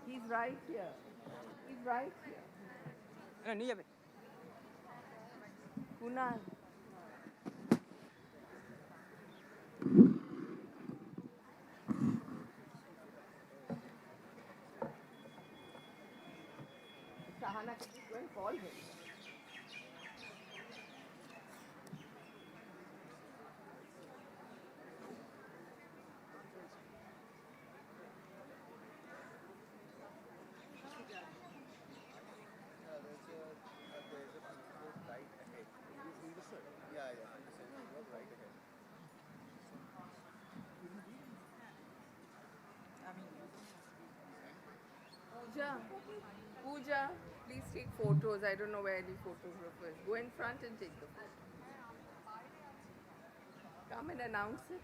He's right here. He's right here. Kunal. Sahana, can you go and call him? Pooja, Pooja, please take photos. I don't know where the photographer is. Go in front and take the photo. Come and announce it.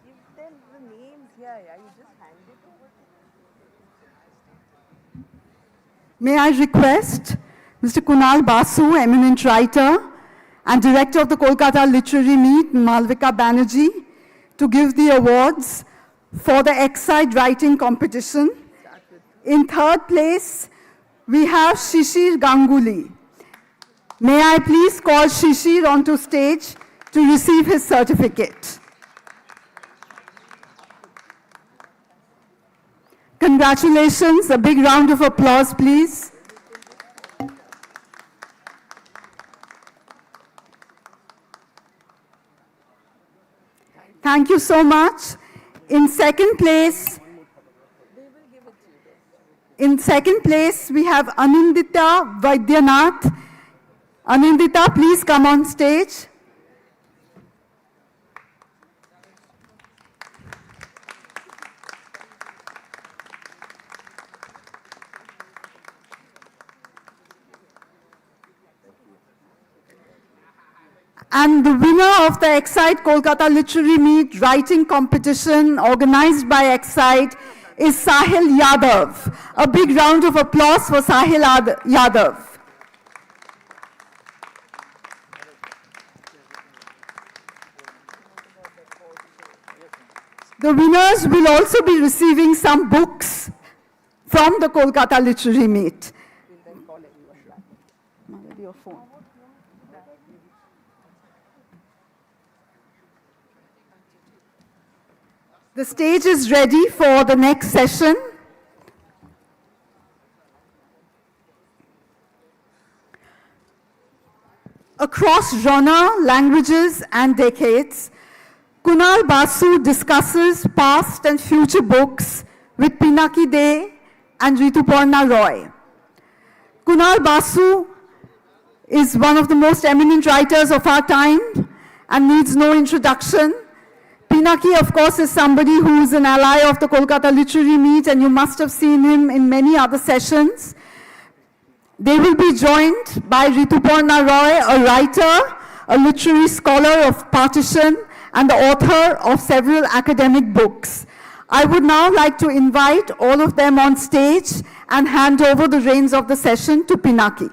Give them the names here. Yeah, you just hand it over to May I request Mr. Kunal Basu, eminent writer and director of the Kolkata Literary Meet, Malvika Banerjee, to give the awards for the Exide Writing Competition. In third place, we have Shishir Ganguly. May I please call Shishir onto stage to receive his certificate. Congratulations. A big round of applause, please. Thank you so much. In second place, we have Anindita Vaidyanath. Anindita, please come on stage. And the winner of the Exide Kolkata Literary Meet Writing Competition organized by Exide is Sahil Yadav. A big round of applause for Sahil Yadav. The winners will also be receiving some books from the Kolkata Literary Meet. Your phone. The stage is ready for the next session. Across genre, languages, and decades, Kunal Basu discusses past and future books with Pinaki De and Rituparna Roy. Kunal Basu is one of the most eminent writers of our time and needs no introduction. Pinaki, of course, is somebody who is an ally of the Kolkata Literary Meet, and you must have seen him in many other sessions. They will be joined by Rituparna Roy, a writer, a literary scholar of partition, and the author of several academic books. I would now like to invite all of them on stage and hand over the reins of the session to Pinaki.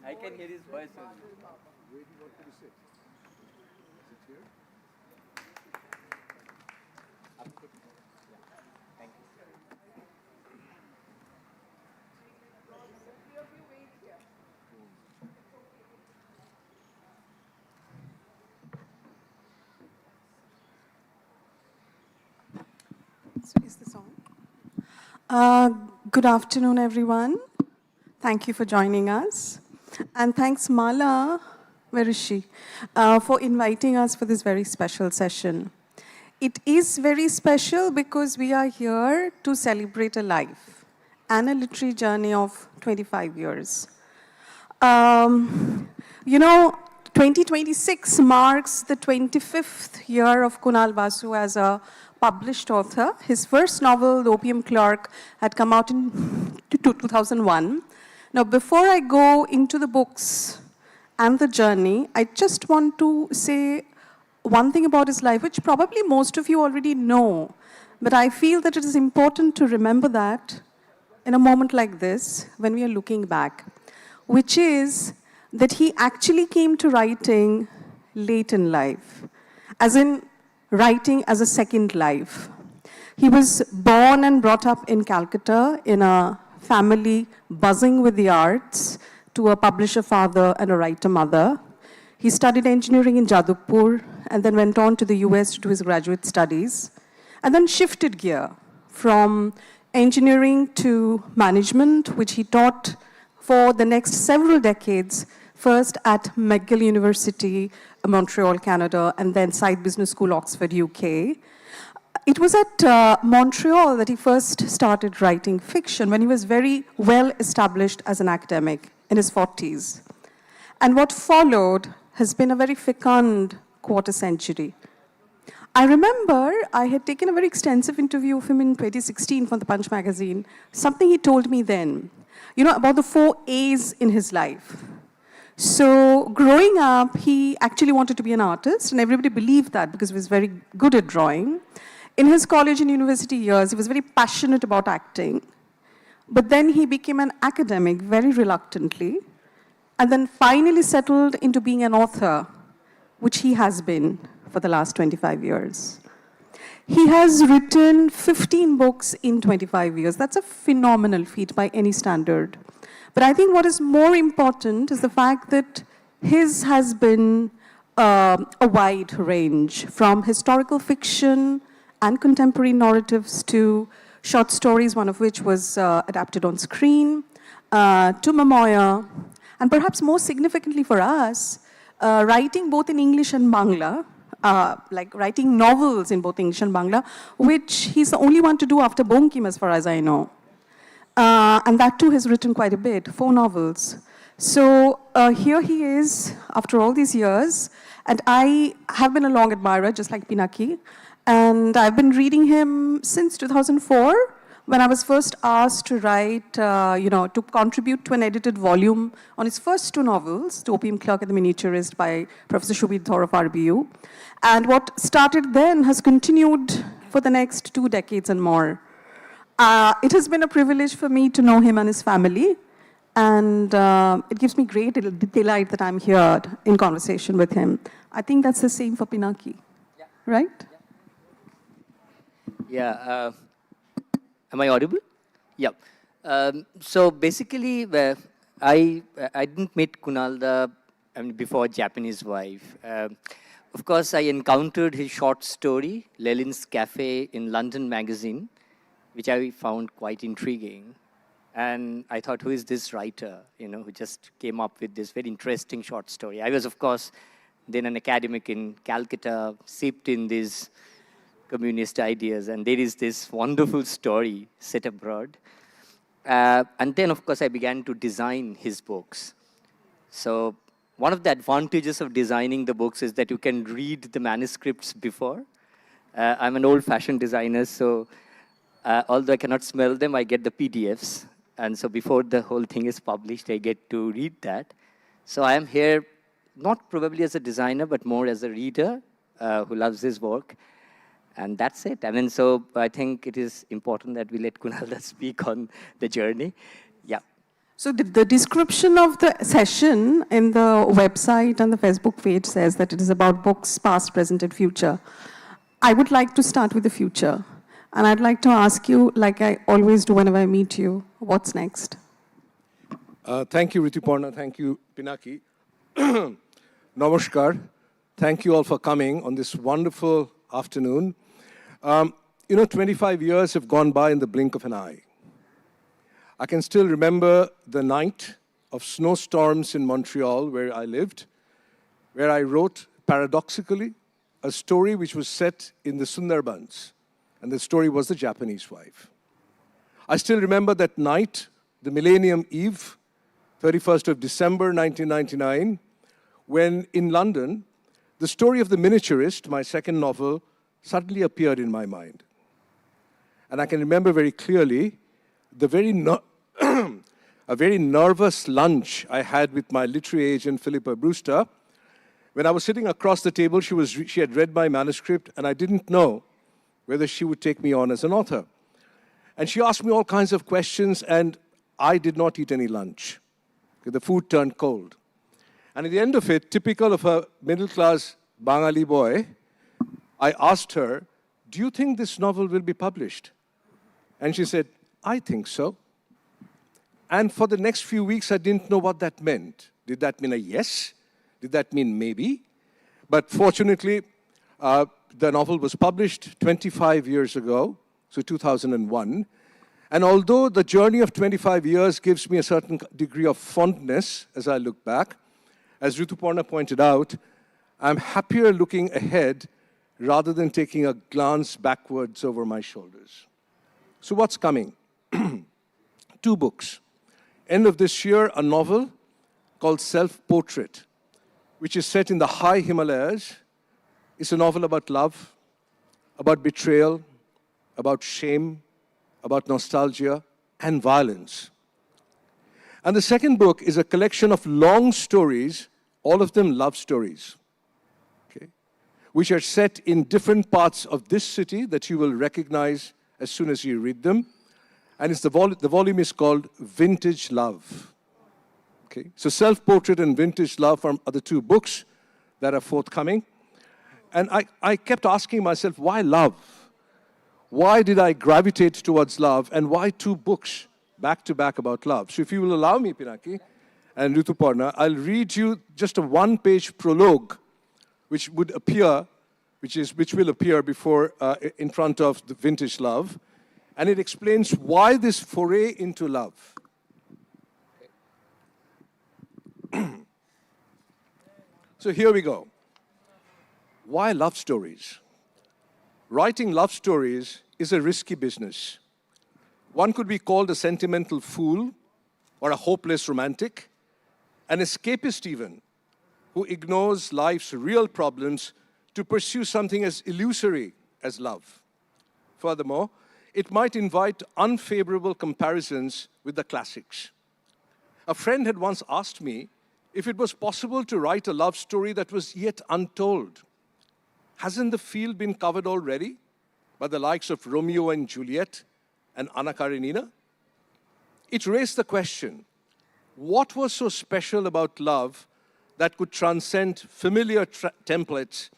I can hear his voice only. So is this on? Good afternoon, everyone. Thank you for joining us. And thanks, Mala, where is she, for inviting us for this very special session. It is very special because we are here to celebrate a life and a literary journey of 25 years. You know, 2026 marks the 25th year of Kunal Basu as a published author. His first novel, The Opium Clerk, had come out in 2001. Now, before I go into the books and the journey, I just want to say one thing about his life, which probably most of you already know, but I feel that it is important to remember that in a moment like this, when we are looking back, which is that he actually came to writing late in life, as in writing as a second life. He was born and brought up in Calcutta in a family buzzing with the arts, to a publisher father and a writer mother. He studied engineering in Jadavpur and then went on to the US to do his graduate studies, and then shifted gear from engineering to management, which he taught for the next several decades, first at McGill University, Montreal, Canada, and then Side Business School, Oxford, UK. It was at Montreal that he first started writing fiction when he was very well established as an academic in his 40s. And what followed has been a very fecund quarter century. I remember I had taken a very extensive interview of him in 2016 from the Punch magazine, something he told me then, about the 4 A's in his life. So growing up, he actually wanted to be an artist, and everybody believed that because he was very good at drawing. In his college and university years, he was very passionate about acting. But then he became an academic very reluctantly, and then finally settled into being an author, which he has been for the last 25 years. He has written 15 books in 25 years. That's a phenomenal feat by any standard. But I think what is more important is the fact that his has been a wide range, from historical fiction and contemporary narratives to short stories, one of which was adapted on screen, to memoir, and perhaps more significantly for us, writing both in English and Bangla, like writing novels in both English and Bangla, which he's the only one to do after Bonkim, as far as I know. And that too has written quite a bit, 4 novels. So here he is, after all these years, and I have been a long admirer, just like Pinaki, and I've been reading him since 2004, when I was first asked to write, to contribute to an edited volume on his first 2 novels, The Opium Clerk and The Miniaturist by Professor Shubir Dhar of RBU. And what started then has continued for the next 2 decades and more. It has been a privilege for me to know him and his family, and it gives me great delight that I'm here in conversation with him. I think that's the same for Pinaki, right? Yeah. Am I audible? Yeah. So basically, I didn't meet Kunal before Japanese wife. Of course, I encountered his short story, Lelin's Cafe, in London magazine, which I found quite intriguing. And I thought, who is this writer, who just came up with this very interesting short story? I was, of course, then an academic in Calcutta, steeped in these communist ideas, and there is this wonderful story set abroad. And then, of course, I began to design his books. So one of the advantages of designing the books is that you can read the manuscripts before. I'm an old-fashioned designer, so although I cannot smell them, I get the PDFs. And so before the whole thing is published, I get to read that. So I am here not probably as a designer, but more as a reader who loves his work. And that's it. So I think it is important that we let Kunal speak on the journey. Yeah. So the description of the session in the website and the Facebook page says that it is about books, past, present, and future. I would like to start with the future. And I'd like to ask you, like I always do whenever I meet you, what's next? Thank you, Rituparna. Thank you, Pinaki. Namaskar. Thank you all for coming on this wonderful afternoon. 25 years have gone by in the blink of an eye. I can still remember the night of snowstorms in Montreal, where I lived, where I wrote, paradoxically, a story which was set in the Sundarbans. And the story was The Japanese Wife. I still remember that night, the Millennium Eve, 31st of December, 1999, when in London, the story of The Miniaturist, my second novel, suddenly appeared in my mind. And I can remember very clearly the a very nervous lunch I had with my literary agent, Philippa Brewster. When I was sitting across the table, she had read my manuscript, and I didn't know whether she would take me on as an author. And she asked me all kinds of questions, and I did not eat any lunch. The food turned cold. And at the end of it, typical of a middle-class Bangali boy, I asked her, do you think this novel will be published? And she said, I think so. And for the next few weeks, I didn't know what that meant. Did that mean a yes? Did that mean maybe? But fortunately, the novel was published 25 years ago, so 2001. And although the journey of 25 years gives me a certain degree of fondness as I look back, as Rituparna pointed out, I'm happier looking ahead rather than taking a glance backwards over my shoulders. So what's coming? 2 books. End of this year, a novel called Self-Portrait, which is set in the high Himalayas. It's a novel about love, about betrayal, about shame, about nostalgia, and violence. And the second book is a collection of long stories, all of them love stories, okay, which are set in different parts of this city that you will recognize as soon as you read them. And it's the volume is called Vintage Love. Okay? So Self-Portrait and Vintage Love are the 2 books that are forthcoming. And I kept asking myself, why love? Why did I gravitate towards love? And why 2 books back to back about love? So if you will allow me, Pinaki and Rituparna, I'll read you just a 1-page prologue which will appear before in front of the Vintage Love. And it explains why this foray into love. So here we go. Why love stories? Writing love stories is a risky business. One could be called a sentimental fool or a hopeless romantic, an escapist even, who ignores life's real problems to pursue something as illusory as love. Furthermore, it might invite unfavorable comparisons with the classics. A friend had once asked me if it was possible to write a love story that was yet untold. Hasn't the field been covered already by the likes of Romeo and Juliet and Anna Karenina? It raised the question, what was so special about love that could transcend familiar templates,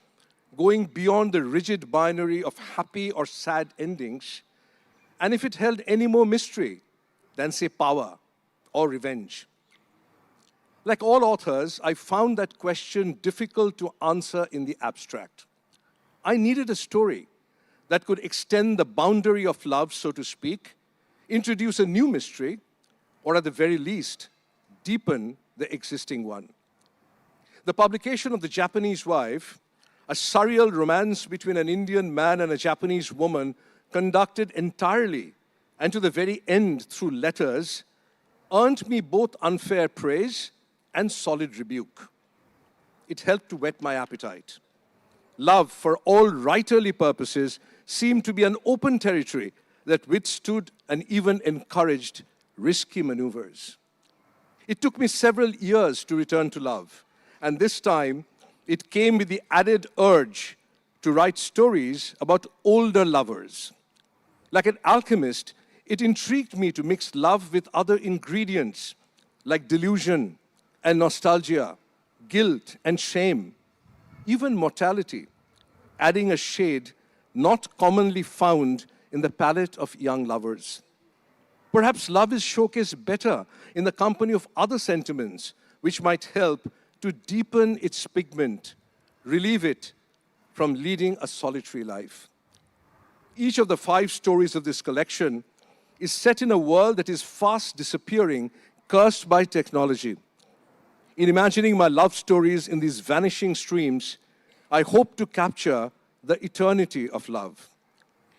going beyond the rigid binary of happy or sad endings, and if it held any more mystery than, say, power or revenge? Like all authors, I found that question difficult to answer in the abstract. I needed a story that could extend the boundary of love, so to speak, introduce a new mystery, or at the very least, deepen the existing one. The publication of The Japanese Wife, a surreal romance between an Indian man and a Japanese woman, conducted entirely and to the very end through letters, earned me both unfair praise and solid rebuke. It helped to whet my appetite. Love, for all writerly purposes, seemed to be an open territory that withstood and even encouraged risky maneuvers. It took me several years to return to love, and this time it came with the added urge to write stories about older lovers. Like an alchemist, it intrigued me to mix love with other ingredients like delusion and nostalgia, guilt and shame, even mortality, adding a shade not commonly found in the palette of young lovers. Perhaps love is showcased better in the company of other sentiments, which might help to deepen its pigment, relieve it from leading a solitary life. Each of the 5 stories of this collection is set in a world that is fast disappearing, cursed by technology. In imagining my love stories in these vanishing streams, I hope to capture the eternity of love.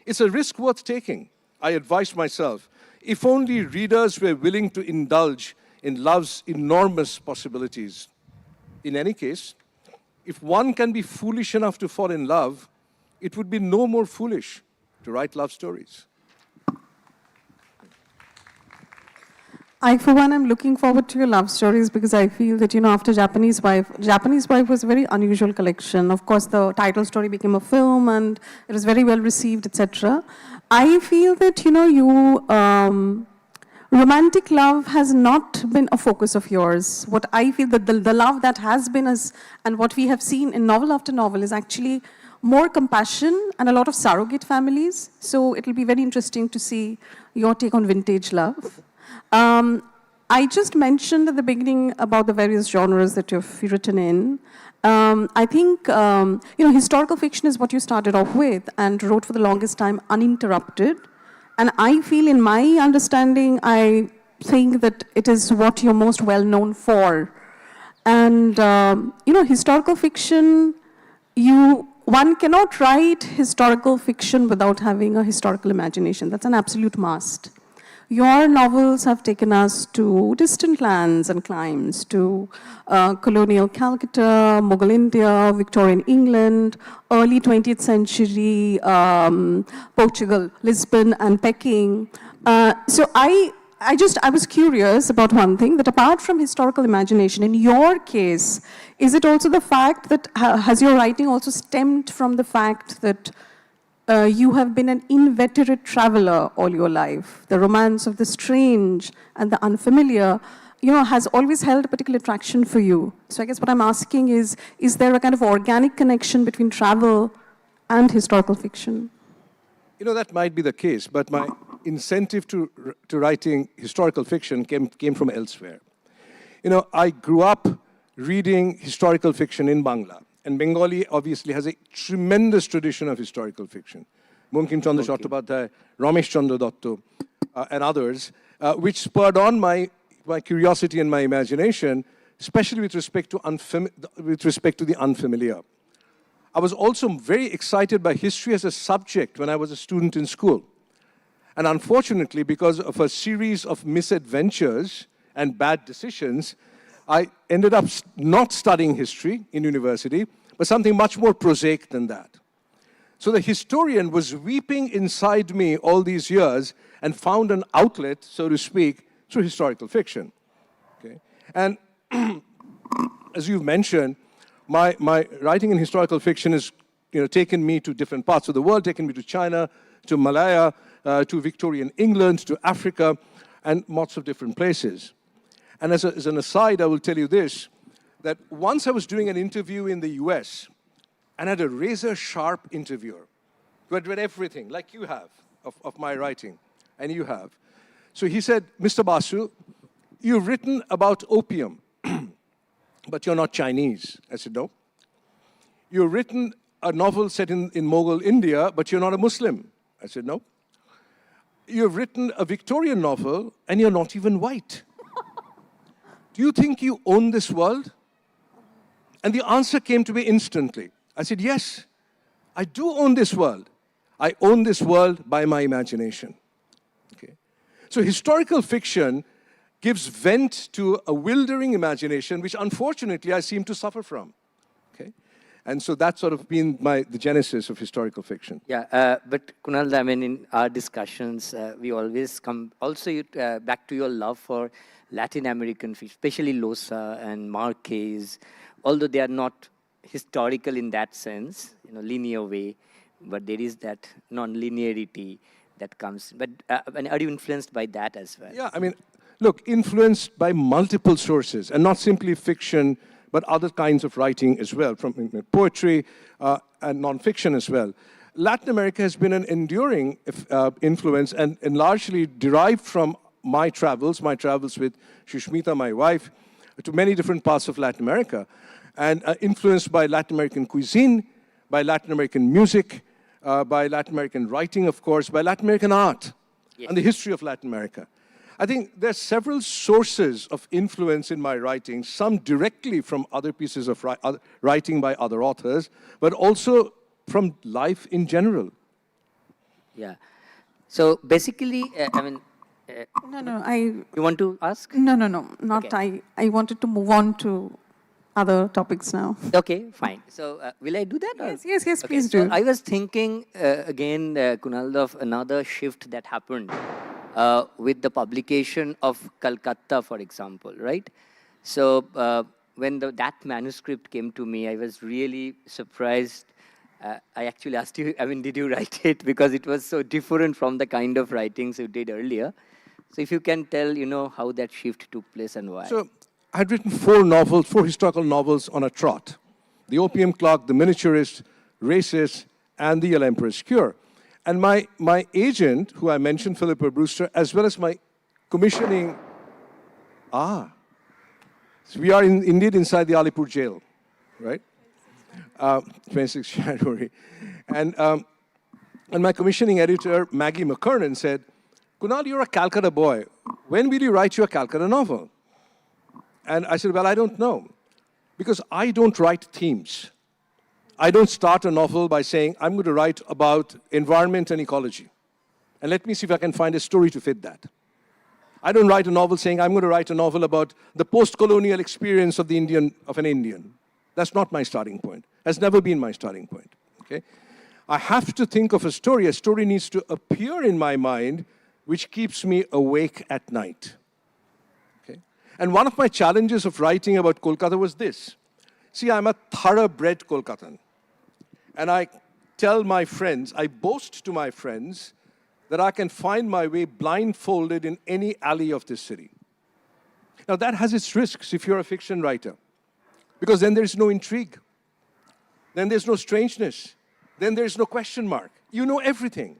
It's a risk worth taking, I advised myself, if only readers were willing to indulge in love's enormous possibilities. In any case, if one can be foolish enough to fall in love, it would be no more foolish to write love stories. I, for one, am looking forward to your love stories because I feel that, after Japanese Wife was a very unusual collection. Of course, the title story became a film and it was very well received, etc. I feel that, romantic love has not been a focus of yours. What I feel that the love that has been is, and what we have seen in novel after novel is actually more compassion and a lot of surrogate families. So it'll be very interesting to see your take on vintage love. I just mentioned at the beginning about the various genres that you've written in. I think, historical fiction is what you started off with and wrote for the longest time uninterrupted. And I feel, in my understanding, I think that it is what you're most well known for. And, historical fiction, one cannot write historical fiction without having a historical imagination. That's an absolute must. Your novels have taken us to distant lands and climes, to colonial Calcutta, Mughal India, Victorian England, early 20th century Portugal, Lisbon and Peking. So I was curious about one thing, that apart from historical imagination, in your case, is it also the fact that, has your writing also stemmed from the fact that you have been an inveterate traveler all your life? The romance of the strange and the unfamiliar, has always held a particular attraction for you. So I guess what I'm asking is there a kind of organic connection between travel and historical fiction? That might be the case, but my incentive to writing historical fiction came from elsewhere. I grew up reading historical fiction in Bangla. And Bengali obviously has a tremendous tradition of historical fiction. Bankim Chandra Chattopadhyay, Ramesh Chandra Datta, and others, which spurred on my curiosity and my imagination, especially with respect to the unfamiliar. I was also very excited by history as a subject when I was a student in school. And unfortunately, because of a series of misadventures and bad decisions, I ended up not studying history in university, but something much more prosaic than that. So the historian was weeping inside me all these years and found an outlet, so to speak, through historical fiction. Okay? And as you've mentioned, my writing in historical fiction has taken me to different parts of the world, taken me to China, to Malaya, to Victorian England, to Africa, and lots of different places. And as an aside, I will tell you this, that once I was doing an interview in the US and had a razor-sharp interviewer who had read everything, like you have, of my writing, and you have. So he said, Mr. Basu, you've written about opium, but you're not Chinese. I said, no. You've written a novel set in Mughal India, but you're not a Muslim. I said, no. You've written a Victorian novel, and you're not even white. Do you think you own this world? And the answer came to me instantly. I said, yes, I do own this world. I own this world by my imagination. Okay? So historical fiction gives vent to a wildering imagination, which unfortunately I seem to suffer from. Okay? And so that's sort of been the genesis of historical fiction. Yeah, but Kunal, I mean, in our discussions, we always come also back to your love for Latin American fiction, especially Losa and Marquez, although they are not historical in that sense, linear way, but there is that non-linearity that comes. But are you influenced by that as well? Yeah, I mean, look, influenced by multiple sources, and not simply fiction, but other kinds of writing as well, from poetry and non-fiction as well. Latin America has been an enduring influence and largely derived from my travels with Shushmita, my wife, to many different parts of Latin America, and influenced by Latin American cuisine, by Latin American music, by Latin American writing, of course, by Latin American art, yes, and the history of Latin America. I think there are several sources of influence in my writing, some directly from other pieces of writing by other authors, but also from life in general. Yeah. So basically, I mean, you want to ask? No, not okay. I wanted to move on to other topics now. Okay, fine. So will I do that? Yes, okay, please do. So I was thinking again, Kunal, of another shift that happened with the publication of Calcutta, for example, right? So when that manuscript came to me, I was really surprised I actually asked you, I mean, did you write it? Because it was so different from the kind of writings you did earlier. So if you can tell, how that shift took place and why. So I had written four historical novels on a trot. The Opium Clock, The Miniaturist, Racist, and The Yellow Emperor's Cure. And my agent, who I mentioned, Philippa Brewster, as well as my commissioning... So we are indeed inside the Alipur jail, right? 26th January. And my commissioning editor, Maggie McKernan, said, Kunal, you're a Calcutta boy. When will you write your Calcutta novel? And I said, well, I don't know. Because I don't write themes. I don't start a novel by saying, I'm going to write about environment and ecology. And let me see if I can find a story to fit that. I don't write a novel saying, I'm going to write a novel about the post-colonial experience of an Indian. That's not my starting point. Has never been my starting point. Okay? I have to think of a story. A story needs to appear in my mind, which keeps me awake at night. Okay? And one of my challenges of writing about Kolkata was this. See, I'm a thoroughbred Kolkatan. And I tell my friends, I boast to my friends that I can find my way blindfolded in any alley of this city. Now, that has its risks if you're a fiction writer. Because then there's no intrigue. Then there's no strangeness. Then there's no question mark. You know everything,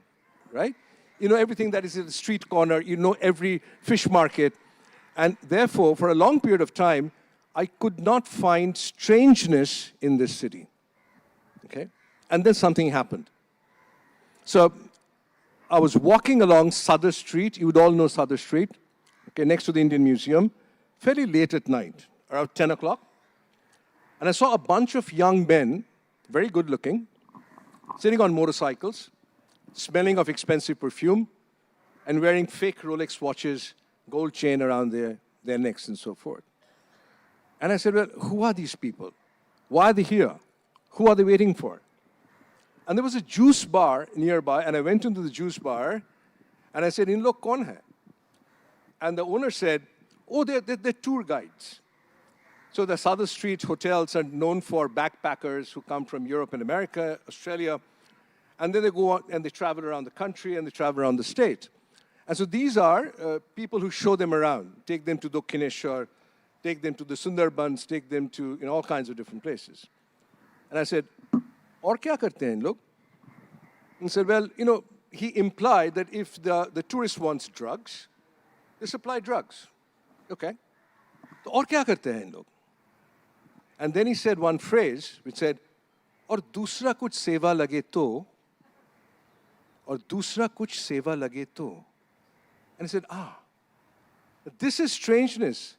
right? You know everything that is in the street corner. You know every fish market. And therefore, for a long period of time, I could not find strangeness in this city. Okay? And then something happened. So I was walking along Sadr Street. You would all know Sadr Street, okay, next to the Indian Museum, fairly late at night, around 10 o'clock. And I saw a bunch of young men, very good looking, sitting on motorcycles, smelling of expensive perfume, and wearing fake Rolex watches, gold chain around their necks and so forth. And I said, well, who are these people? Why are they here? Who are they waiting for? And there was a juice bar nearby, and I went into the juice bar, and I said, in log kaun hai? And the owner said, oh, they're tour guides. So the Southern Street hotels are known for backpackers who come from Europe and America, Australia, and then they go out and they travel around the country and they travel around the state. And so these are people who show them around, take them to Dakshineshwar, take them to the Sundarbans, take them to all kinds of different places. And I said, aur kya karte hain in log? And he said, well, he implied that if the tourist wants drugs, they supply drugs. Okay. तो और क्या करते हैं इन लोग? And then he said one phrase which said, और दूसरा कुछ सेवा लगे तो, और दूसरा कुछ सेवा लगे तो. And he said, this is strangeness.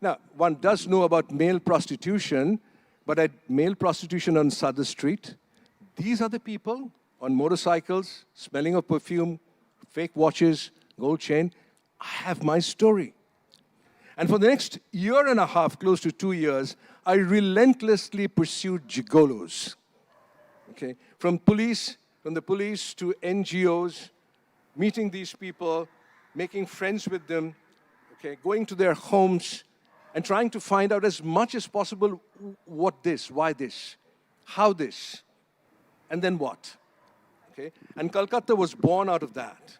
Now, one does know about male prostitution, but at male prostitution on Sadr Street, these are the people on motorcycles, smelling of perfume, fake watches, gold chain. I have my story. And for the next year and a half, close to 2 years, I relentlessly pursued gigolos. Okay? From the police to NGOs, meeting these people, making friends with them, okay, going to their homes, and trying to find out as much as possible what this, why this, how this, and then what. Okay? And Calcutta was born out of that.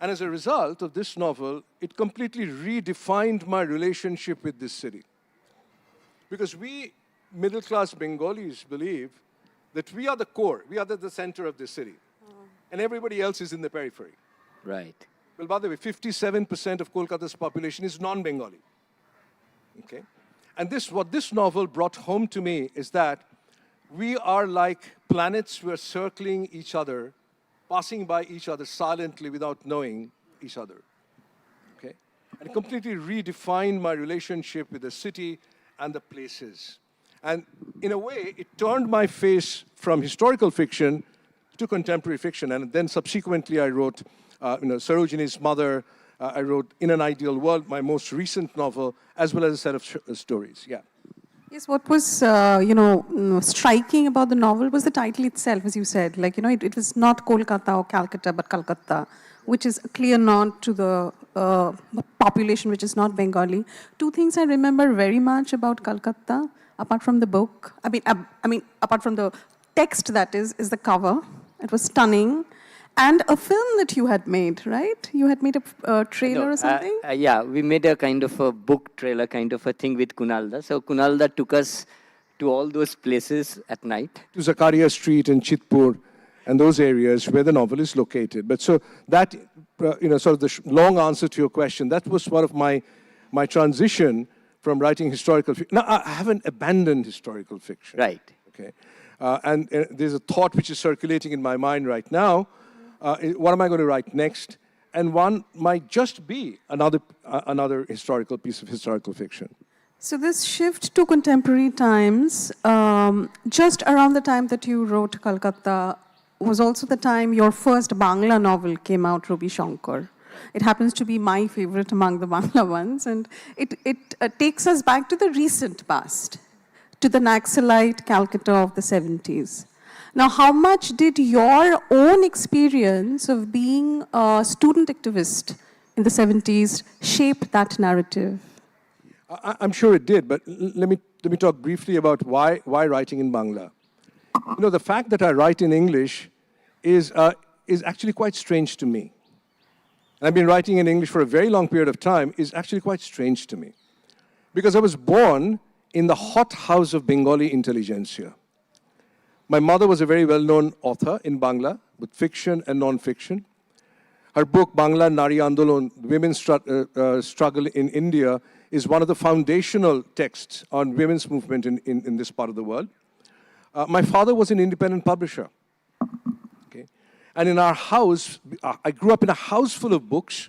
And as a result of this novel, it completely redefined my relationship with this city. Because we middle-class Bengalis believe that we are the core, we are the center of this city. And everybody else is in the periphery. Right. Well, by the way, 57% of Kolkata's population is non-Bengali. Okay? And what this novel brought home to me is that we are like planets who are circling each other, passing by each other silently without knowing each other. Okay? And it completely redefined my relationship with the city and the places. And in a way, it turned my face from historical fiction to contemporary fiction. And then subsequently, I wrote Sarojini's Mother. I wrote In an Ideal World, my most recent novel, as well as a set of stories. Yeah. Yes, what was, striking about the novel was the title itself, as you said. Like, it was not Kolkata or Calcutta, but Calcutta, which is a clear nod to the population which is not Bengali. Two things I remember very much about Calcutta, apart from the book. I mean, apart from the text that is the cover. It was stunning. And a film that you had made, right? You had made a trailer No, or something? yeah, we made a kind of a book trailer kind of a thing with Kunalda. So Kunalda took us to all those places at night. To Zakaria Street and Chitpur and those areas where the novel is located. But so that, sort of the long answer to your question, that was sort of my transition from writing historical fiction. Now, I haven't abandoned historical fiction. Right. Okay. And there's a thought which is circulating in my mind right now. What am I going to write next? And one might just be another historical piece of historical fiction. So this shift to contemporary times, just around the time that you wrote Calcutta, was also the time your first Bangla novel came out, Rabi Shankar. It happens to be my favorite among the Bangla ones, and it takes us back to the recent past, to the Naxalite Calcutta of the 70s. Now, how much did your own experience of being a student activist in the 70s shape that narrative? I'm sure it did, but let me talk briefly about why writing in Bangla. The fact that I write in English is actually quite strange to me. And I've been writing in English for a very long period of time is actually quite strange to me. Because I was born in the hot house of Bengali intelligentsia. My mother was a very well-known author in Bangla, with fiction and non-fiction. Her book, Bangla Nari Andolon, Women's Struggle in India, is one of the foundational texts on women's movement in this part of the world. My father was an independent publisher. Okay? And in our house, I grew up in a house full of books,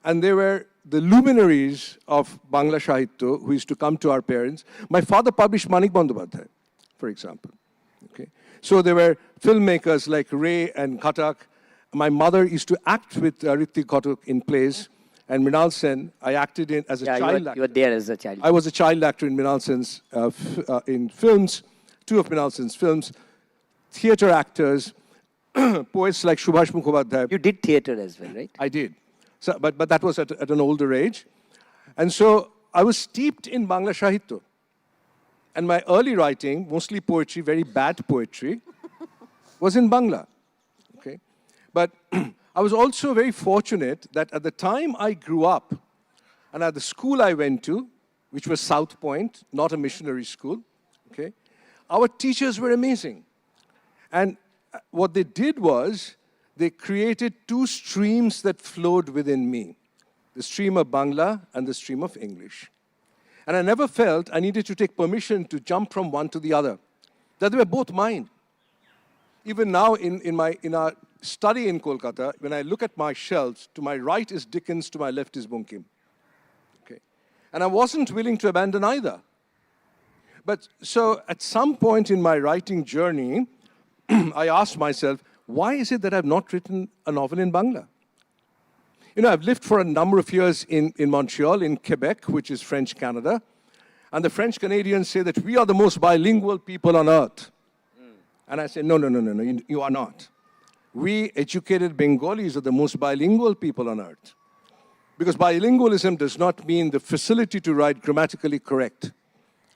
and they were the luminaries of Bangla Sahitya who used to come to our parents. My father published Manik Bandyopadhyay, for example. Okay? So there were filmmakers like Ray and Khatak. My mother used to act with Ritik Ghatak in plays, and Mrinal Sen, I acted in as a child actor. You were there as a child. I was a child actor in Mrinal Sen's in films, 2 of Mrinal Sen's films, theater actors, poets like Subhash Mukhopadhyay. You did theater as well, right? I did, so, but that was at an older age. And so I was steeped in Bangla Sahitya. And my early writing, mostly poetry, very bad poetry, was in Bangla. Okay? But I was also very fortunate that at the time I grew up, and at the school I went to, which was South Point, not a missionary school, okay, our teachers were amazing. And what they did was, they created 2 streams that flowed within me, the stream of Bangla and the stream of English. And I never felt I needed to take permission to jump from one to the other, that they were both mine. Even now in our study in Kolkata, when I look at my shelves, to my right is Dickens, to my left is Bunkim. Okay. And I wasn't willing to abandon either. But so at some point in my writing journey, I asked myself, why is it that I've not written a novel in Bangla? I've lived for a number of years in Montreal, in Quebec, which is French Canada. And the French Canadians say that we are the most bilingual people on earth. And I say, no, you are not. We educated Bengalis are the most bilingual people on earth. Because bilingualism does not mean the facility to write grammatically correct.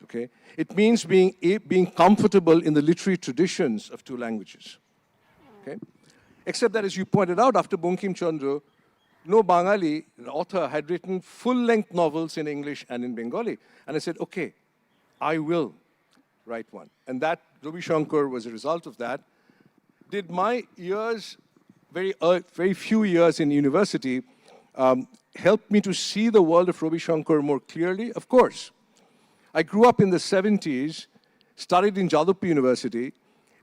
Okay? It means being comfortable in the literary traditions of 2 languages. Okay? Except that, as you pointed out, after Bankim Chandra, no Bengali author had written full-length novels in English and in Bengali. And I said, okay, I will write one. And that, Rabi Shankar was a result of that. Did my years, very few years in university, help me to see the world of Rabi Shankar more clearly? Of course. I grew up in the 70s, studied in Jadavpur University,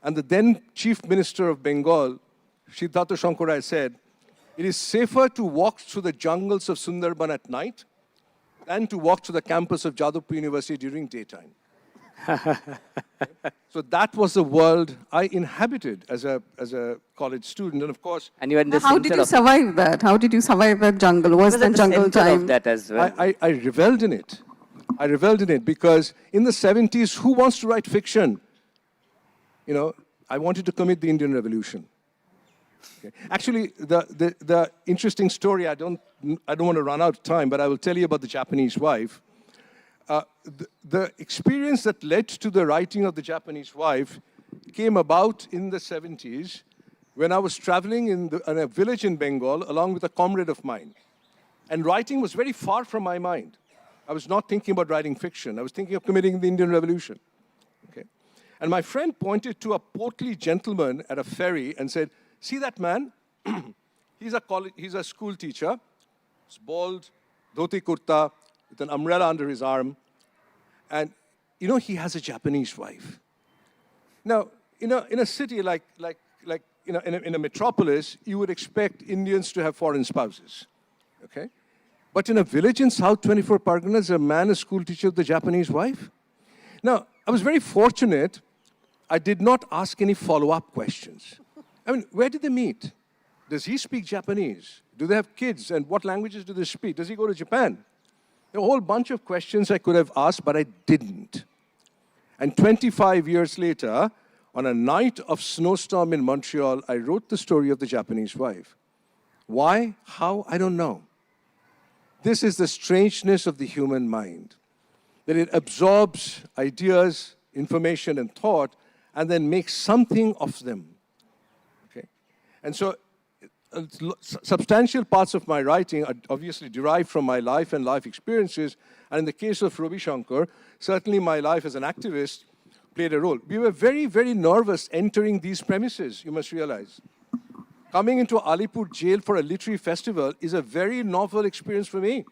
and the then Chief Minister of Bengal, Siddhartha Shankarai, said, it is safer to walk through the jungles of Sundarban at night than to walk to the campus of Jadavpur University during daytime. So that was the world I inhabited as a college student, and of course. And you were in the How did you survive that? How did you survive that jungle? Was that jungle time? Of that as well. I reveled in it. I reveled in it because in the 70s, who wants to write fiction? I wanted to commit the Indian Revolution. Okay. Actually, the interesting story, I don't want to run out of time, but I will tell you about the Japanese wife. The experience that led to the writing of the Japanese wife came about in the 70s when I was traveling in a village in Bengal along with a comrade of mine. And writing was very far from my mind. I was not thinking about writing fiction. I was thinking of committing the Indian Revolution. Okay? And my friend pointed to a portly gentleman at a ferry and said, "See that man? He's a school teacher. He's bald, dhoti kurta, with an umbrella under his arm. And, he has a Japanese wife." Now, in a city like in a metropolis, you would expect Indians to have foreign spouses, okay? But in a village in South 24 Parganas, a man, a school teacher with a Japanese wife? Now, I was very fortunate. I did not ask any follow-up questions. I mean, where did they meet? Does he speak Japanese? Do they have kids? And what languages do they speak? Does he go to Japan? A whole bunch of questions I could have asked, but I didn't. And 25 years later, on a night of snowstorm in Montreal, I wrote the story of the Japanese wife. Why? How? I don't know. This is the strangeness of the human mind, that it absorbs ideas, information, and thought, and then makes something of them. Okay? And so, substantial parts of my writing are obviously derived from my life and life experiences, and in the case of Ravi Shankar, certainly my life as an activist played a role. We were very, very nervous entering these premises, you must realize. Coming into Alipur jail for a literary festival is a very novel experience for me,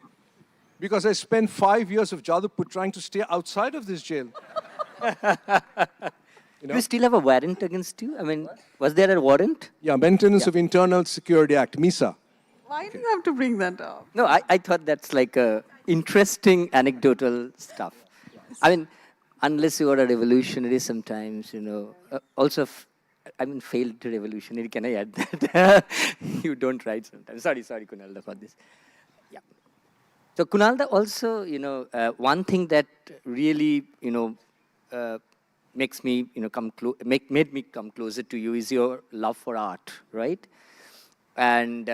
because I spent 5 years of Jadavpur trying to stay outside of this jail. Do you still have a warrant against you? I mean, was there a warrant? Yeah, Maintenance of Internal Security Act, MISA. Why do you have to bring that up? No, I thought that's like a interesting anecdotal stuff. I mean, unless you are a revolutionary sometimes, also, failed revolutionary, can I add that? You don't write sometimes. Sorry, Kunalda, for this. Yeah. So Kunalda also, one thing that really, makes me, made me come closer to you is your love for art, right? And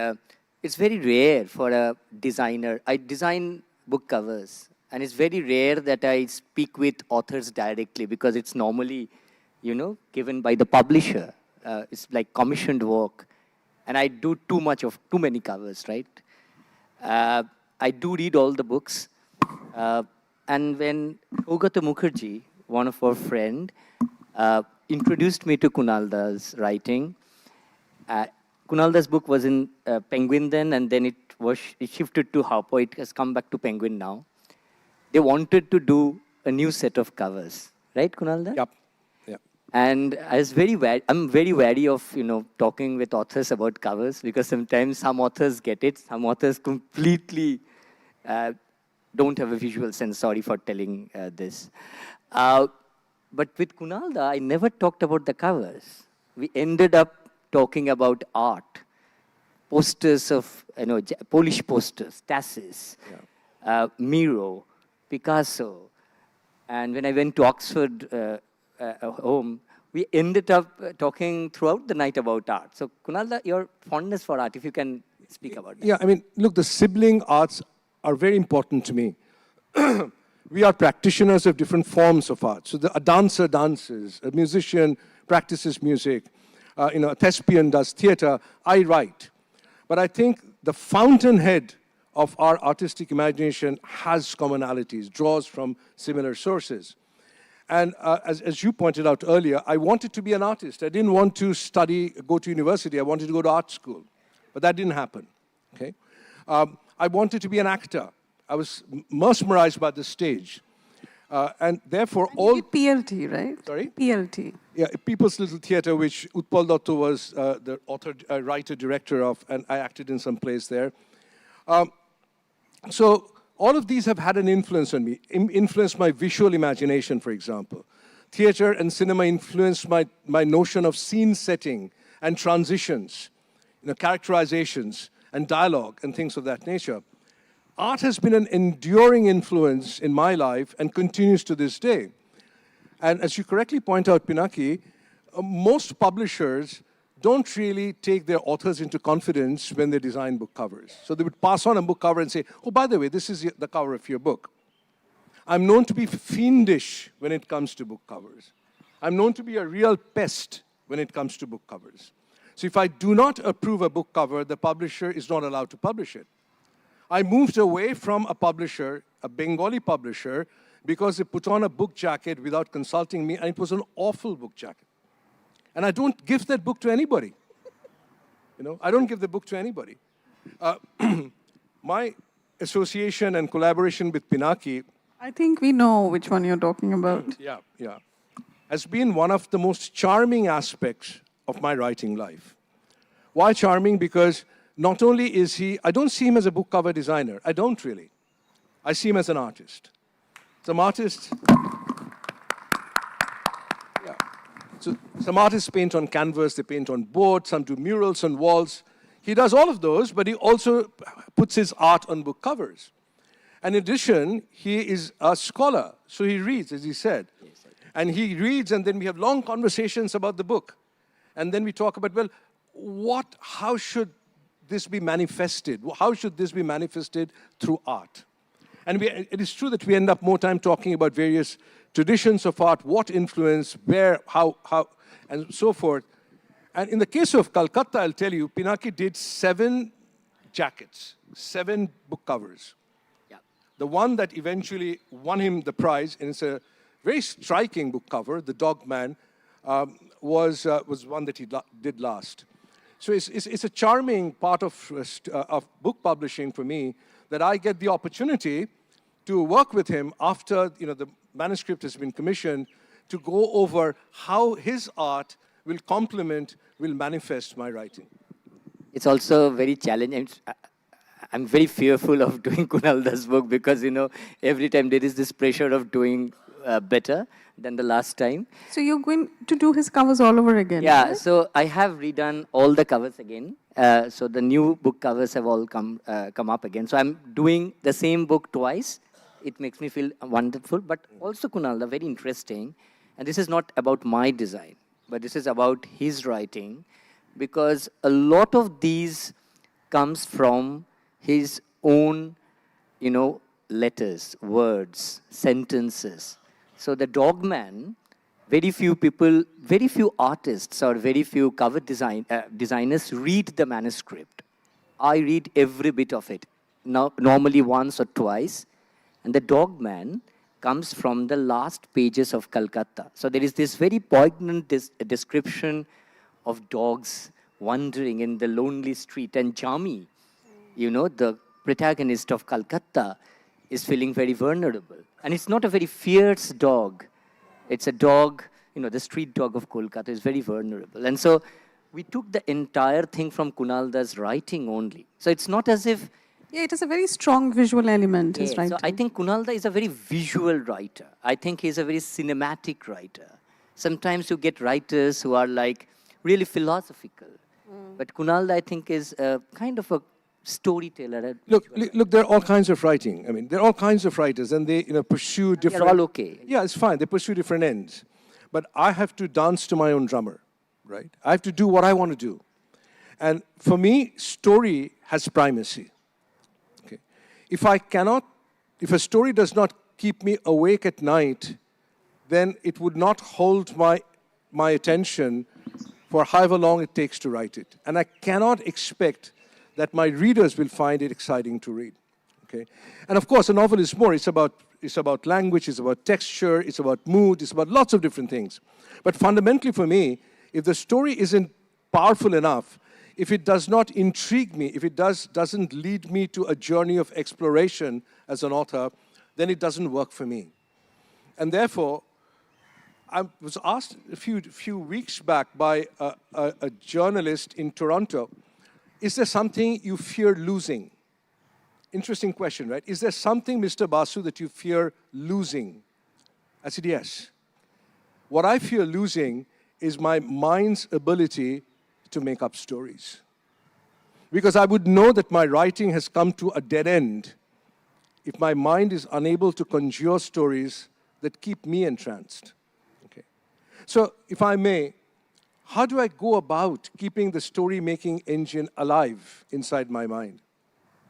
it's very rare for a designer. I design book covers, and it's very rare that I speak with authors directly, because it's normally, given by the publisher. It's like commissioned work, and I do too many covers, right? I do read all the books, and when Ogata Mukherjee, one of our friend, introduced me to Kunalda's writing. Kunalda's book was in Penguin then, and then it shifted to Harper. It has come back to Penguin now. They wanted to do a new set of covers, right, Kunalda? Yep. And I'm very wary of, talking with authors about covers, because sometimes some authors get it, some authors completely don't have a visual sense. Sorry for telling this. But with Kunalda, I never talked about the covers. We ended up talking about art, posters of, Polish posters, Tassis, Miro, Picasso. And when I went to Oxford home, we ended up talking throughout the night about art. So Kunalda, your fondness for art, if you can speak about that. Yeah, I mean, look, the sibling arts are very important to me. We are practitioners of different forms of art. So a dancer dances, a musician practices music, a thespian does theater, I write. But I think the fountainhead of our artistic imagination has commonalities, draws from similar sources. And as you pointed out earlier, I wanted to be an artist. I didn't want to go to university. I wanted to go to art school. But that didn't happen, okay? I wanted to be an actor. I was mesmerized by the stage. And therefore, You did PLT, right? Sorry? PLT. Yeah, People's Little Theatre, which Utpal Dutta was the author, writer, director of, and I acted in some plays there. So all of these have had an influence on me, influenced my visual imagination, for example. Theatre and cinema influenced my notion of scene setting and transitions, characterizations and dialogue and things of that nature. Art has been an enduring influence in my life and continues to this day. And as you correctly point out, Pinaki, most publishers don't really take their authors into confidence when they design book covers. So they would pass on a book cover and say, oh, by the way, this is the cover of your book. I'm known to be fiendish when it comes to book covers. I'm known to be a real pest when it comes to book covers. So if I do not approve a book cover, the publisher is not allowed to publish it. I moved away from a publisher, a Bengali publisher, because they put on a book jacket without consulting me, and it was an awful book jacket. And I don't give that book to anybody. I don't give the book to anybody. My association and collaboration with Pinaki, I think we know which one you're talking about. yeah, has been one of the most charming aspects of my writing life. Why charming? Because not only is he, I don't see him as a book cover designer. I don't really. I see him as an artist. Some artists, yeah. So some artists paint on canvas, they paint on board, some do murals on walls. He does all of those, but he also puts his art on book covers. And in addition, he is a scholar, so he reads, as he said. Yes, and he reads, and then we have long conversations about the book. And then we talk about, well, how should this be manifested? How should this be manifested through art? And it is true that we end up more time talking about various traditions of art, what influence, where, how, and so forth. And in the case of Calcutta, I'll tell you, Pinaki did 7 jackets, 7 book covers. Yeah. The one that eventually won him the prize, and it's a very striking book cover, The Dog Man, was one that he did last. So it's a charming part of book publishing for me, that I get the opportunity to work with him after the manuscript has been commissioned, to go over how his art will complement, will manifest my writing. It's also very challenging. I'm very fearful of doing Kunal's book because, every time there is this pressure of doing better than the last time. So you're going to do his covers all over again? Yeah, right? so I have redone all the covers again. So the new book covers have all come up again. So I'm doing the same book twice. It makes me feel wonderful. But also, Kunal, very interesting. And this is not about my design, but this is about his writing. Because a lot of these comes from his own, letters, words, sentences. So the Dog Man, very few people, very few artists or very few cover designers read the manuscript. I read every bit of it, normally once or twice. And the Dog Man comes from the last pages of Calcutta. So there is this very poignant description of dogs wandering in the lonely street. And Jami, the protagonist of Calcutta, is feeling very vulnerable. And it's not a very fierce dog. It's a dog, the street dog of Kolkata is very vulnerable. And so we took the entire thing from Kunal's writing only. So it's not as if... Yeah, it is a very strong visual element, his writing. So I think Kunal is a very visual writer. I think he's a very cinematic writer. Sometimes you get writers who are really philosophical. But Kunal, I think, is kind of a storyteller. Look, there are all kinds of writing. I mean, there are all kinds of writers, and they pursue different... They're all okay. Yeah, it's fine. They pursue different ends. But I have to dance to my own drummer, right? I have to do what I want to do. And for me, story has primacy. Okay? If a story does not keep me awake at night, then it would not hold my attention for however long it takes to write it. And I cannot expect that my readers will find it exciting to read. Okay? And of course, a novel is more. It's about language, it's about texture, it's about mood, it's about lots of different things. But fundamentally for me, if the story isn't powerful enough, if it does not intrigue me, if it doesn't lead me to a journey of exploration as an author, then it doesn't work for me. And therefore, I was asked a few weeks back by a journalist in Toronto, is there something you fear losing? Interesting question, right? Is there something, Mr. Basu, that you fear losing? I said, yes. What I fear losing is my mind's ability to make up stories. Because I would know that my writing has come to a dead end if my mind is unable to conjure stories that keep me entranced. Okay. So, if I may, how do I go about keeping the story-making engine alive inside my mind?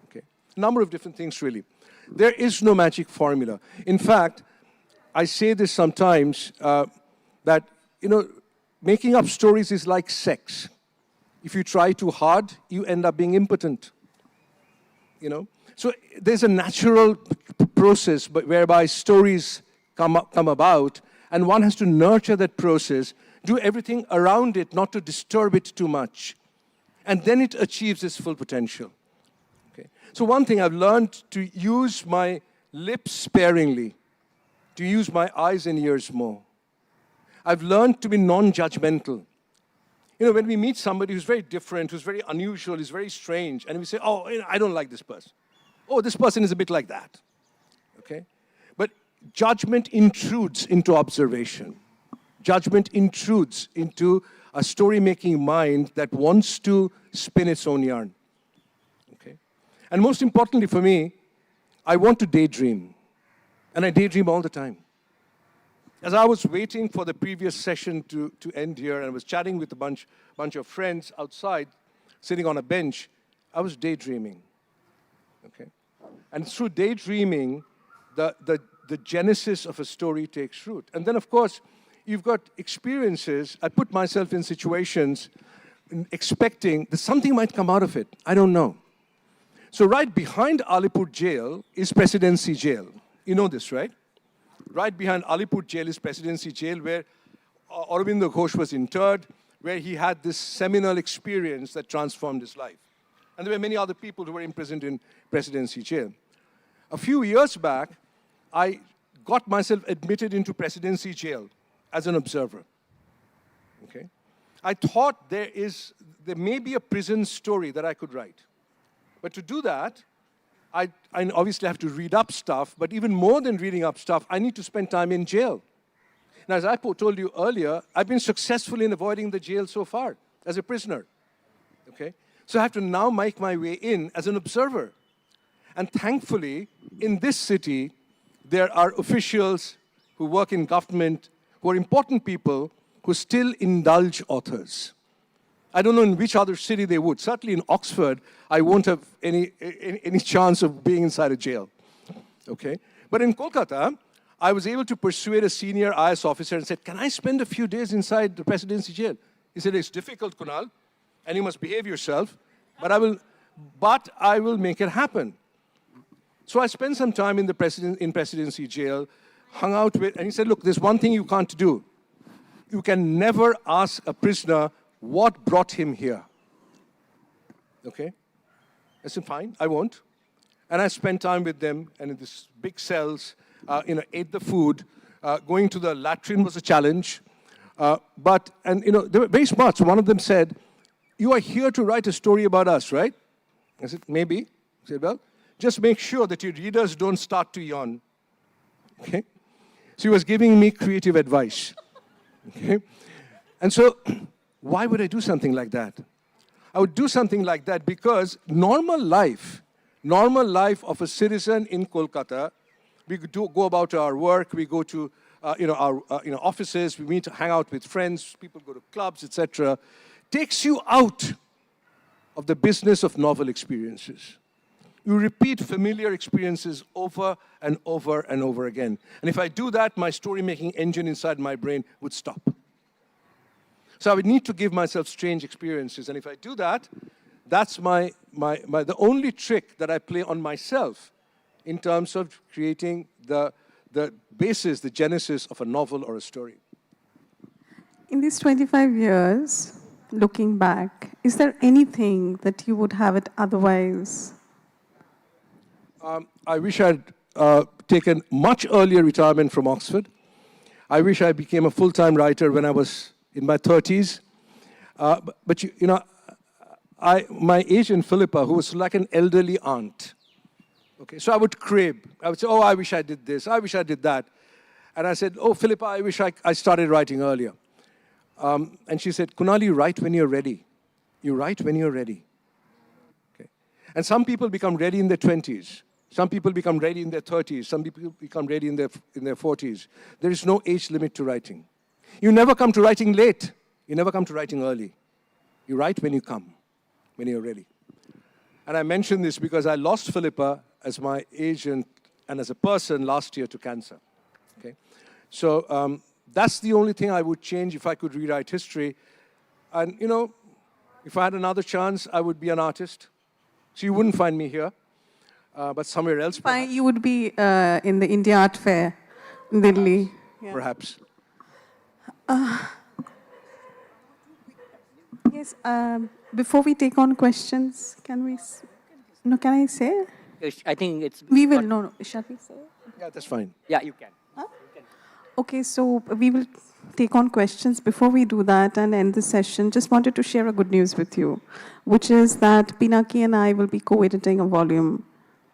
Okay. A number of different things, really. There is no magic formula. In fact, I say this sometimes, that making up stories is like sex. If you try too hard, you end up being impotent. So there's a natural process whereby stories come about, and one has to nurture that process, do everything around it not to disturb it too much, and then it achieves its full potential. Okay. So one thing I've learned, to use my lips sparingly, to use my eyes and ears more. I've learned to be non-judgmental. When we meet somebody who's very different, who's very unusual, who's very strange, and we say, oh, I don't like this person. Oh, this person is a bit like that. Okay? But judgment intrudes into observation. Judgment intrudes into a story-making mind that wants to spin its own yarn. Okay? And most importantly for me, I want to daydream. And I daydream all the time. As I was waiting for the previous session to end here, and I was chatting with a bunch of friends outside, sitting on a bench, I was daydreaming. Okay? And through daydreaming, the genesis of a story takes root. And then, of course, you've got experiences. I put myself in situations expecting that something might come out of it. I don't know. So right behind Alipur jail is Presidency Jail. You know this, right? Right behind Alipur jail is Presidency Jail, where Aurobindo Ghosh was interred, where he had this seminal experience that transformed his life. And there were many other people who were imprisoned in Presidency Jail. A few years back, I got myself admitted into Presidency Jail as an observer. Okay? I thought there may be a prison story that I could write. But to do that, I obviously have to read up stuff, but even more than reading up stuff, I need to spend time in jail. Now, as I told you earlier, I've been successful in avoiding the jail so far as a prisoner. Okay? So I have to now make my way in as an observer. And thankfully, in this city, there are officials who work in government, who are important people, who still indulge authors. I don't know in which other city they would. Certainly in Oxford, I won't have any chance of being inside a jail. Okay? But in Kolkata, I was able to persuade a senior IS officer and said, can I spend a few days inside the Presidency Jail? He said, it's difficult, Kunal, and you must behave yourself, but I will make it happen. So I spent some time in Presidency Jail, hung out with, and he said, look, there's one thing you can't do. You can never ask a prisoner what brought him here. Okay? I said, fine, I won't. And I spent time with them, and in these big cells, ate the food. Going to the latrine was a challenge. They were very smart. So one of them said, you are here to write a story about us, right? I said, maybe. He said, well, just make sure that your readers don't start to yawn. Okay? So he was giving me creative advice. Okay? And so, why would I do something like that? I would do something like that because normal life of a citizen in Kolkata, we go about our work, we go to our offices, we meet, hang out with friends, people go to clubs, etc., takes you out of the business of novel experiences. You repeat familiar experiences over and over and over again. And if I do that, my story-making engine inside my brain would stop. So I would need to give myself strange experiences. And if I do that, that's the only trick that I play on myself in terms of creating the basis, the genesis of a novel or a story. In these 25 years, looking back, is there anything that you would have it otherwise? I wish I'd taken much earlier retirement from Oxford. I wish I became a full-time writer when I was in my 30s. My agent, Philippa, who was like an elderly aunt, okay, so I would crib. I would say, oh, I wish I did this. I wish I did that. And I said, oh, Philippa, I wish I started writing earlier. And she said, Kunal, you write when you're ready. You write when you're ready. Okay. And some people become ready in their 20s. Some people become ready in their 30s. Some people become ready in their 40s. There is no age limit to writing. You never come to writing late. You never come to writing early. You write when you come, when you're ready. And I mention this because I lost Philippa as my agent and as a person last year to cancer. Okay? So That's the only thing I would change if I could rewrite history. And, you know, if I had another chance, I would be an artist. So you wouldn't find me here, but somewhere else, Fine, you would be in the India Art Fair in Delhi. Yeah. perhaps. Yes, before we take on questions, can we, no, can I say? I think it's... We will, no, shall we say? Yeah, that's fine. Yeah, you can. Okay, so we will take on questions. Before we do that and end the session, just wanted to share a good news with you, which is that Pinaki and I will be co-editing a volume,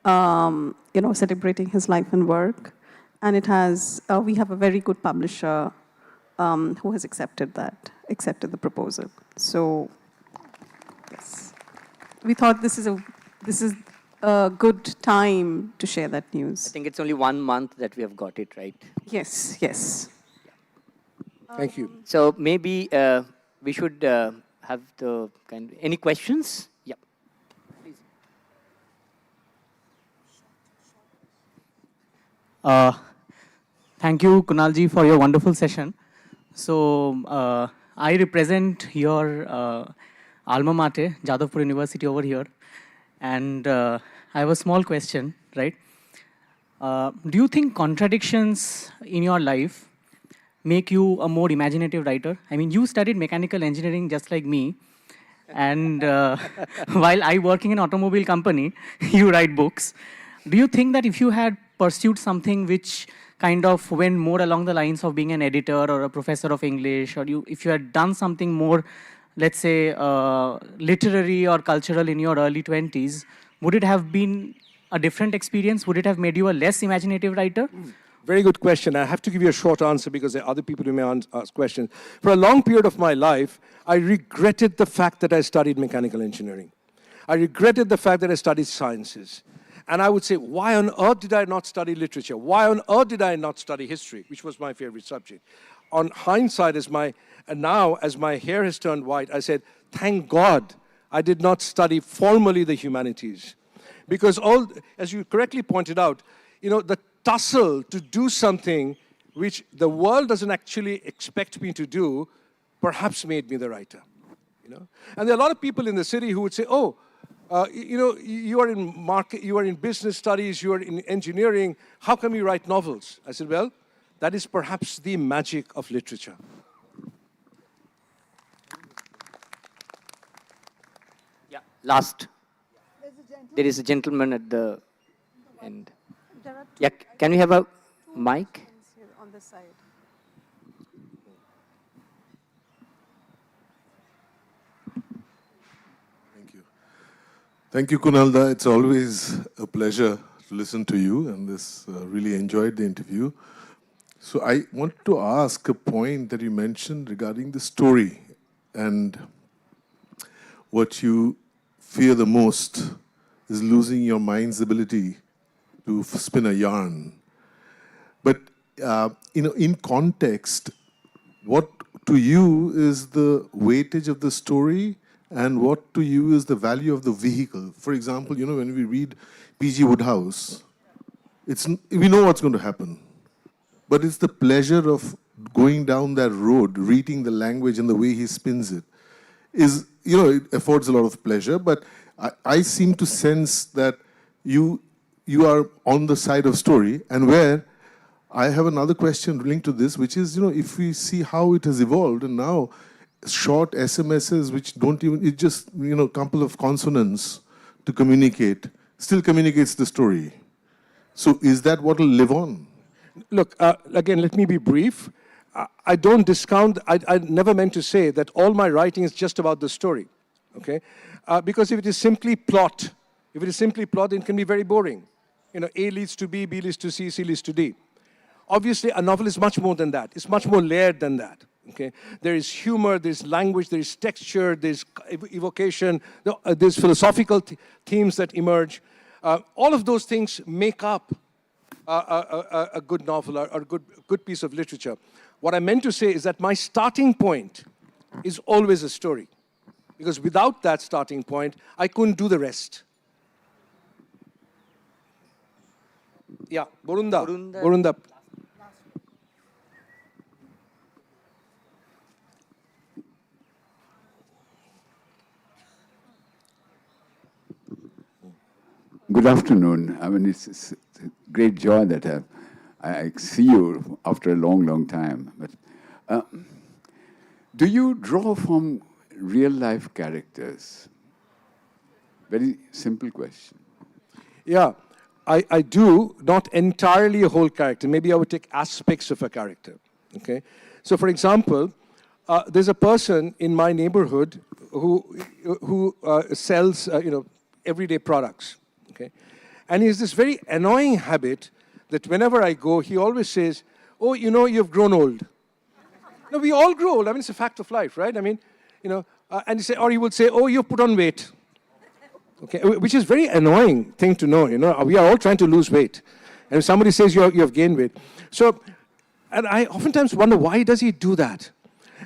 celebrating his life and work. And it has, we have a very good publisher who has accepted the proposal. So, yes, we thought this is a good time to share that news. I think it's only 1 month that we have got it, right? Yes, yes. Thank you. So maybe we should have the kind. Any questions? Yeah. Please. Thank you, Kunalji, for your wonderful session. So I represent your alma mater, Jadavpur University over here. And I have a small question, right? Do you think contradictions in your life make you a more imaginative writer? I mean, you studied mechanical engineering just like me. And while I working in an automobile company, you write books. Do you think that if you had pursued something which kind of went more along the lines of being an editor or a professor of English, or if you had done something more, let's say, literary or cultural in your early 20s, would it have been a different experience? Would it have made you a less imaginative writer? Very good question. I have to give you a short answer because there are other people who may ask questions. For a long period of my life, I regretted the fact that I studied mechanical engineering. I regretted the fact that I studied sciences. And I would say, why on earth did I not study literature? Why on earth did I not study history, which was my favorite subject? On hindsight, now as my hair has turned white, I said, thank God I did not study formally the humanities. Because as you correctly pointed out, the tussle to do something which the world doesn't actually expect me to do, perhaps made me the writer. And there are a lot of people in the city who would say, oh, you are in business studies, you are in engineering, how come you write novels? I said, well, that is perhaps the magic of literature. Yeah, last. There is a gentleman at the end. Yeah, can we have a mic? On the side. Thank you, Kunalda. It's always a pleasure to listen to you, and really enjoyed the interview. So I want to ask a point that you mentioned regarding the story and what you fear the most is losing your mind's ability to spin a yarn. But in context, what to you is the weightage of the story, and what to you is the value of the vehicle? For example, when we read P.G. Wodehouse, we know what's going to happen. But it's the pleasure of going down that road, reading the language and the way he spins it, it affords a lot of pleasure. But I seem to sense that you are on the side of story, and where I have another question linked to this, which is, if we see how it has evolved, and now short SMSs which don't even, it just, a couple of consonants to communicate, still communicates the story. So is that what will live on? Look, again, let me be brief. I don't discount, I never meant to say that all my writing is just about the story, okay? Because if it is simply plot, it can be very boring. A leads to B, B leads to C, C leads to D. Obviously, a novel is much more than that. It's much more layered than that. Okay? There is humor, there's language, there is texture, there's evocation, there's philosophical themes that emerge. All of those things make up a good novel or a good piece of literature. What I meant to say is that my starting point is always a story. Because without that starting point, I couldn't do the rest. Yeah, Borunda. afternoon. I mean, it's a great joy that I see you after a long, long time. But do you draw from real life characters? Very simple question. Yeah, I do, not entirely a whole character. Maybe I would take aspects of a character. Okay, so for example, there's a person in my neighborhood who sells everyday products. Okay, and he has this very annoying habit that whenever I go, he always says, "Oh, you've grown old." No, we all grow old. I mean, it's a fact of life, right? I mean, and he would say, "Oh, you've put on weight." Okay, which is very annoying thing to know. We are all trying to lose weight, and if somebody says you have gained weight, so, and I oftentimes wonder why does he do that,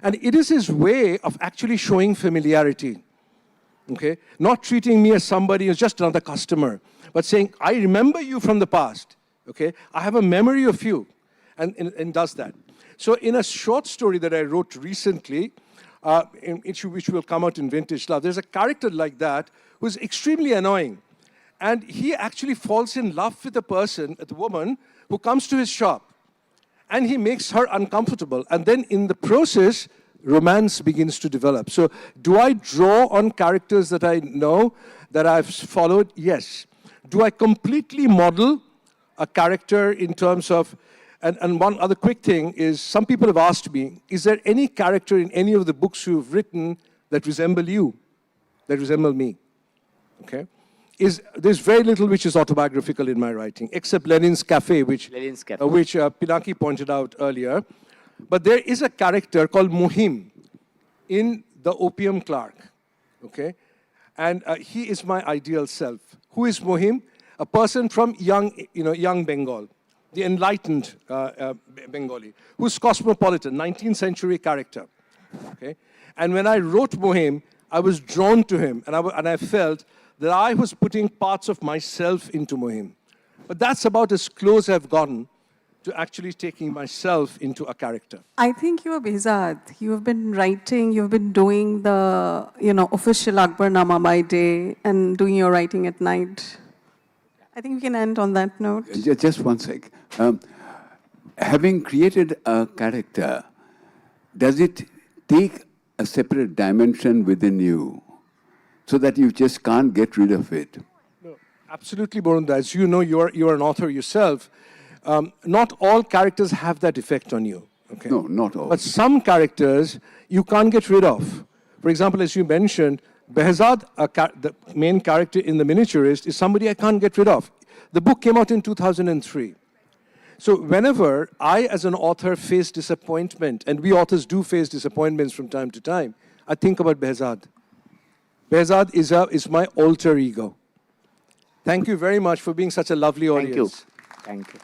and it is his way of actually showing familiarity. Okay, not treating me as somebody who's just another customer, but saying, "I remember you from the past. Okay, I have a memory of you," and does that. So, in a short story that I wrote recently, which will come out in Vintage Love, there's a character like that who's extremely annoying. And he actually falls in love with the woman who comes to his shop. And he makes her uncomfortable. And then in the process, romance begins to develop. So do I draw on characters that I know, that I've followed? Yes. Do I completely model a character in terms of, and one other quick thing is, some people have asked me, is there any character in any of the books you've written that resemble you, that resemble me? Okay, there's very little which is autobiographical in my writing, except Lenin's Cafe, which Pinaki pointed out earlier. But there is a character called Mohim in The Opium Clerk. Okay, and he is my ideal self. Who is Mohim? A person from young Bengal, the enlightened Bengali, who's cosmopolitan, 19th century character. Okay, and when I wrote Mohim, I was drawn to him, and I felt that I was putting parts of myself into Mohim. But that's about as close I've gotten to actually taking myself into a character. I think you are Behzad. You have been writing, you've been doing the, official Akbarnama by day and doing your writing at night. I think we can end on that note. Just one sec. Having created a character, does it take a separate dimension within you so that you just can't get rid of it? No, absolutely, Borunda. As you know, you're an author yourself. Not all characters have that effect on you. Okay? No, not all. But some characters you can't get rid of. For example, as you mentioned, Behzad, the main character in The Miniaturist, is somebody I can't get rid of. The book came out in 2003. So whenever I, as an author, face disappointment, and we authors do face disappointments from time to time, I think about Behzad. Behzad is my alter ego. Thank you very much for being such a lovely audience. Thank you.